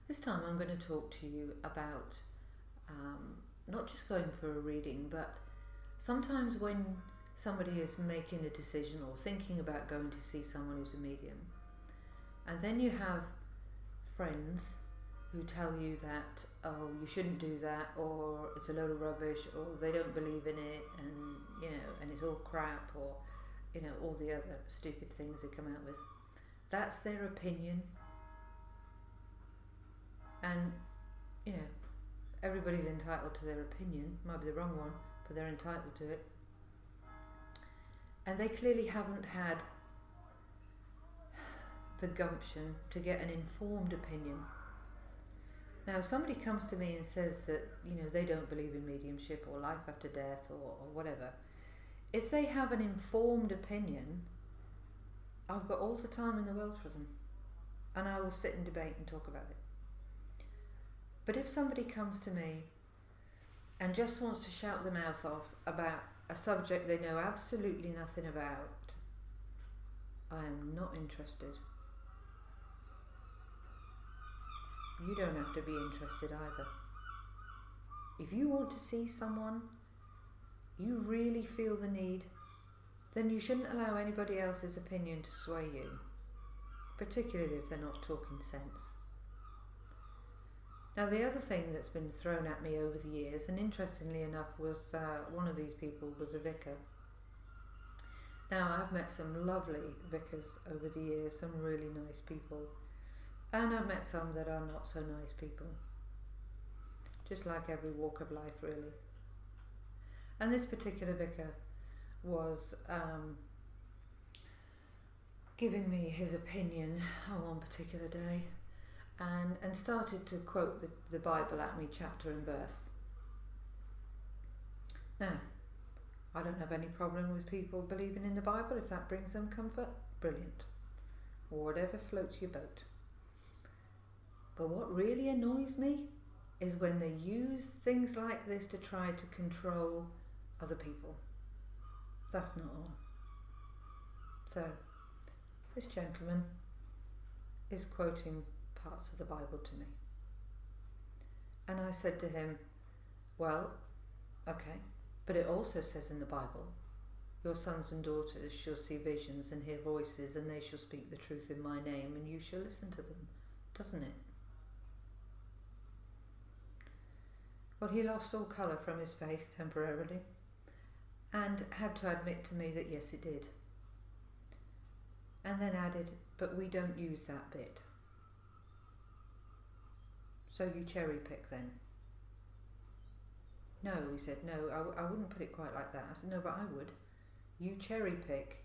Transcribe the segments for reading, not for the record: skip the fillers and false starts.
This time I'm going to talk to you about not just going for a reading, but sometimes when somebody is making a decision or thinking about going to see someone who's a medium, and then you have friends who tell you that, oh, you shouldn't do that, or it's a load of rubbish, or they don't believe in it, and and it's all crap, or all the other stupid things they come out with. That's their opinion, and everybody's entitled to their opinion. Might be the wrong one, but they're entitled to it. And they clearly haven't had the gumption to get an informed opinion. Now, if somebody comes to me and says that they don't believe in mediumship or life after death or whatever, if they have an informed opinion, I've got all the time in the world for them, and I will sit and debate and talk about it. But if somebody comes to me and just wants to shout their mouth off about a subject they know absolutely nothing about, I am not interested. You don't have to be interested either. If you want to see someone, you really feel the need, then you shouldn't allow anybody else's opinion to sway you, particularly if they're not talking sense. Now, the other thing that's been thrown at me over the years, and interestingly enough, was one of these people was a vicar. Now, I've met some lovely vicars over the years, some really nice people, and I've met some that are not so nice people, just like every walk of life, really. And this particular vicar was giving me his opinion on one particular day, and started to quote the Bible at me, chapter and verse. Now, I don't have any problem with people believing in the Bible. If that brings them comfort, brilliant. Or whatever floats your boat. But what really annoys me is when they use things like this to try to control other people. That's not on. So, this gentleman is quoting parts of the Bible to me. And I said to him, well, okay, but it also says in the Bible, your sons and daughters shall see visions and hear voices, and they shall speak the truth in my name, and you shall listen to them, doesn't it? Well, he lost all colour from his face temporarily, and had to admit to me that yes, it did. And then added, but we don't use that bit. So you cherry pick then? No, he said, no, I wouldn't put it quite like that. I said, no, but I would. You cherry pick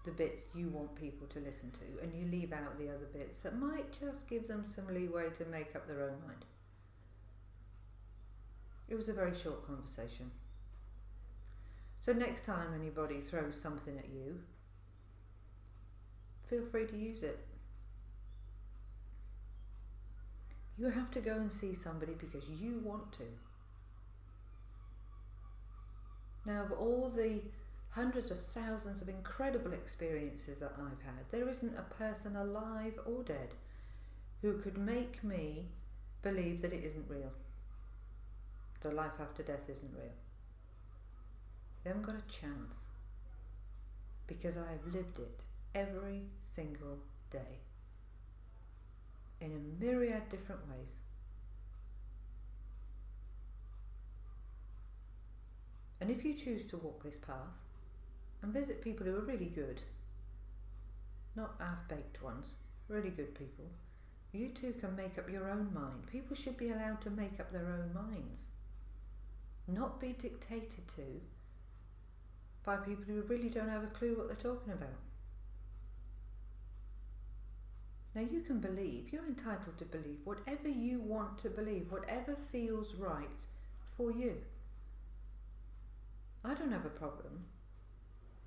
the bits you want people to listen to, and you leave out the other bits that might just give them some leeway to make up their own mind. It was a very short conversation. So next time anybody throws something at you, feel free to use it. You have to go and see somebody because you want to. Now, of all the hundreds of thousands of incredible experiences that I've had, there isn't a person alive or dead who could make me believe that it isn't real. The life after death isn't real. They haven't got a chance, because I have lived it every single day in a myriad different ways. And if you choose to walk this path and visit people who are really good, not half-baked ones, really good people, you too can make up your own mind. People should be allowed to make up their own minds, not be dictated to by people who really don't have a clue what they're talking about. Now, you can believe, you're entitled to believe whatever you want to believe, whatever feels right for you. I don't have a problem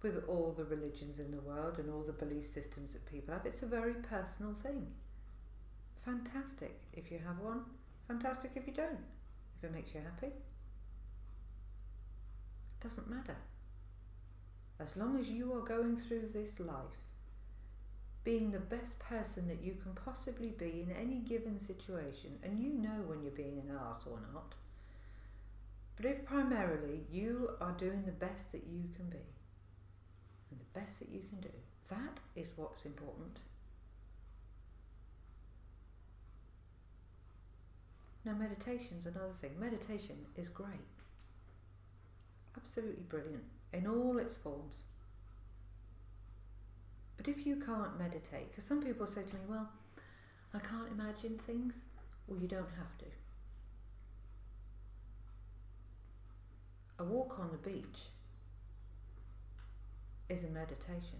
with all the religions in the world and all the belief systems that people have. It's a very personal thing. Fantastic if you have one, fantastic if you don't. If it makes you happy, it doesn't matter. As long as you are going through this life being the best person that you can possibly be in any given situation, and you know when you're being an arse or not, but if primarily you are doing the best that you can be, and the best that you can do, that is what's important. Now, meditation's another thing. Meditation is great. Absolutely brilliant in all its forms. But if you can't meditate, because some people say to me, well, I can't imagine things. Well, you don't have to. A walk on the beach is a meditation.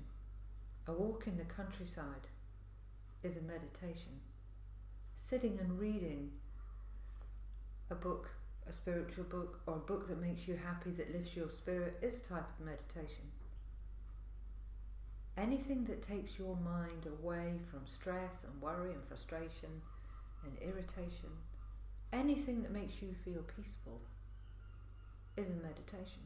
A walk in the countryside is a meditation. Sitting and reading a book, a spiritual book, or a book that makes you happy, that lifts your spirit, is a type of meditation. Anything that takes your mind away from stress and worry and frustration and irritation, anything that makes you feel peaceful, is a meditation.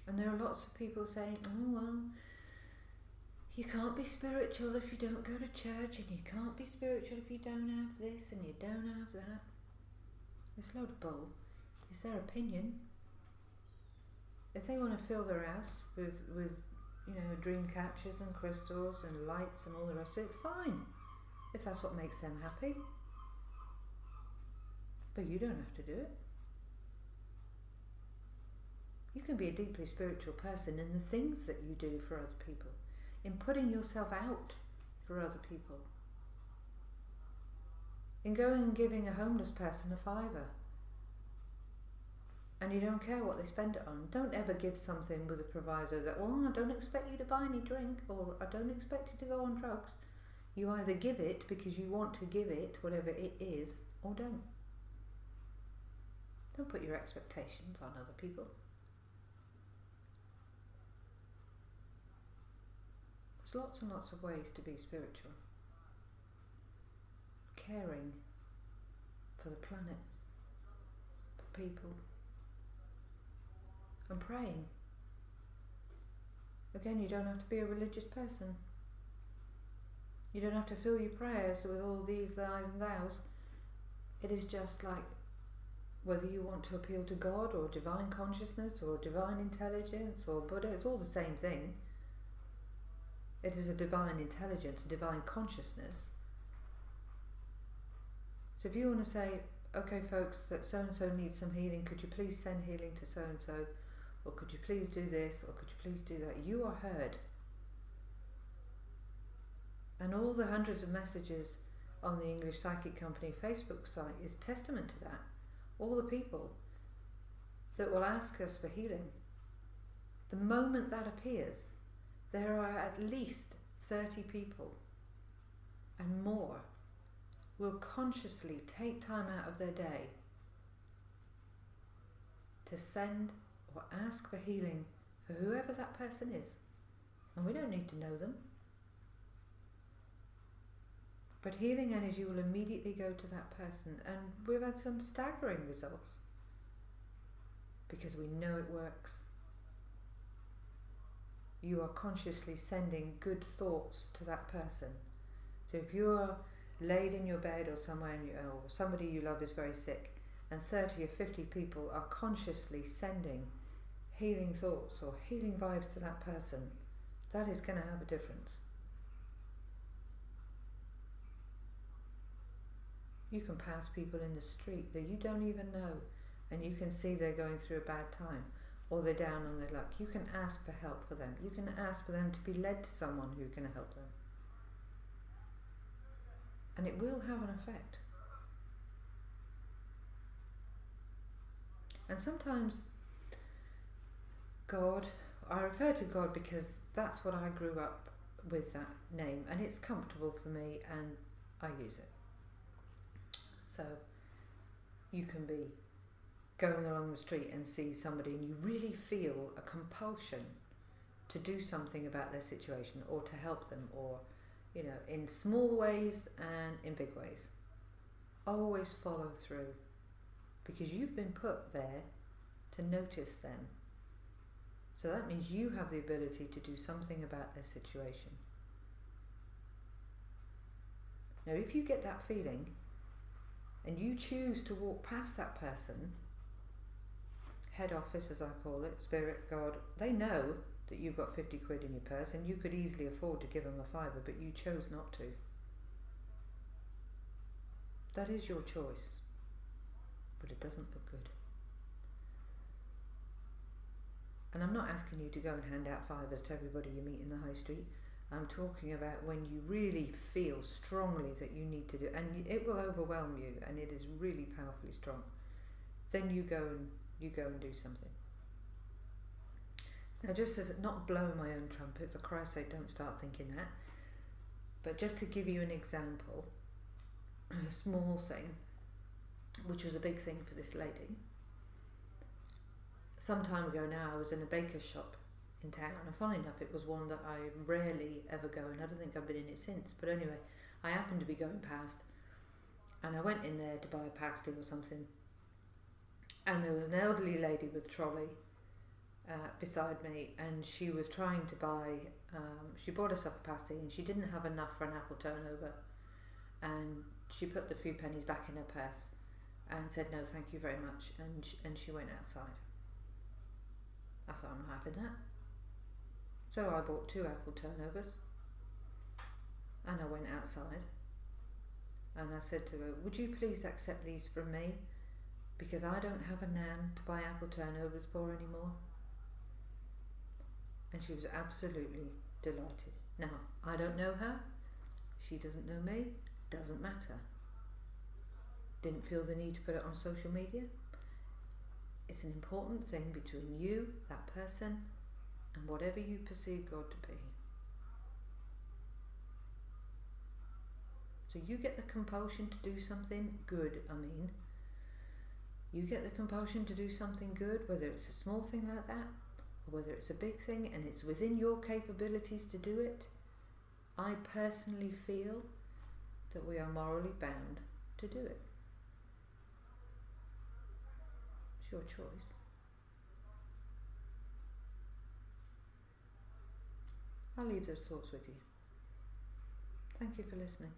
And there are lots of people saying, oh well, you can't be spiritual if you don't go to church, and you can't be spiritual if you don't have this and you don't have that. It's a load of bull. It's their opinion. If they want to fill their house with dream catchers and crystals and lights and all the rest of it, fine. If that's what makes them happy. But you don't have to do it. You can be a deeply spiritual person in the things that you do for other people, in putting yourself out for other people, in going and giving a homeless person a £5, and you don't care what they spend it on. Don't ever give something with a proviso that, oh, I don't expect you to buy any drink, or I don't expect you to go on drugs. You either give it because you want to give it, whatever it is, or don't. Don't put your expectations on other people. There's lots and lots of ways to be spiritual. Caring for the planet, for people, and praying. Again, you don't have to be a religious person. You don't have to fill your prayers with all these thys and thous. It is just like whether you want to appeal to God or divine consciousness or divine intelligence or Buddha, it's all the same thing. It is a divine intelligence, a divine consciousness. So if you want to say, okay folks, that so-and-so needs some healing, could you please send healing to so-and-so? Or could you please do this? Or could you please do that? You are heard. And all the hundreds of messages on the English Psychic Company Facebook site is testament to that. All the people that will ask us for healing, the moment that appears, there are at least 30 people and more will consciously take time out of their day to send or ask for healing for whoever that person is. And we don't need to know them. But healing energy will immediately go to that person, and we've had some staggering results because we know it works. You are consciously sending good thoughts to that person. So if you're laid in your bed or somewhere or somebody you love is very sick, and 30 or 50 people are consciously sending healing thoughts or healing vibes to that person, that is going to have a difference. You can pass people in the street that you don't even know, and you can see they're going through a bad time, or they're down on their luck. You can ask for help for them. You can ask for them to be led to someone who can help them. And it will have an effect. And sometimes God, I refer to God because that's what I grew up with, that name, and it's comfortable for me and I use it. So you can be going along the street and see somebody and you really feel a compulsion to do something about their situation or to help them, or in small ways and in big ways. Always follow through, because you've been put there to notice them. So that means you have the ability to do something about their situation. Now, if you get that feeling and you choose to walk past that person, head office as I call it, spirit, God, they know that you've got 50 quid in your purse and you could easily afford to give them a fiver, but you chose not to. That is your choice, but it doesn't look good. And I'm not asking you to go and hand out fivers to everybody you meet in the high street. I'm talking about when you really feel strongly that you need to do, and it will overwhelm you, and it is really powerfully strong. Then you go and do something. Now, just as not blowing my own trumpet, for Christ's sake, don't start thinking that. But just to give you an example, a small thing, which was a big thing for this lady. Some time ago now, I was in a baker's shop in town, and funny enough, it was one that I rarely ever go in. I don't think I've been in it since, but anyway, I happened to be going past, and I went in there to buy a pasty or something, and there was an elderly lady with a trolley beside me, and she was trying to buy, she bought herself a pasty, and she didn't have enough for an apple turnover, and she put the few pennies back in her purse and said no thank you very much, and she went outside. I thought, I'm not having that. So I bought 2 apple turnovers and I went outside and I said to her, would you please accept these from me, because I don't have a nan to buy apple turnovers for anymore. And she was absolutely delighted. Now, I don't know her, she doesn't know me, doesn't matter. Didn't feel the need to put it on social media. It's an important thing between you, that person, and whatever you perceive God to be. So you get the compulsion to do something good, you get the compulsion to do something good, whether it's a small thing like that, or whether it's a big thing and it's within your capabilities to do it. I personally feel that we are morally bound to do it. It's your choice. I'll leave those thoughts with you. Thank you for listening.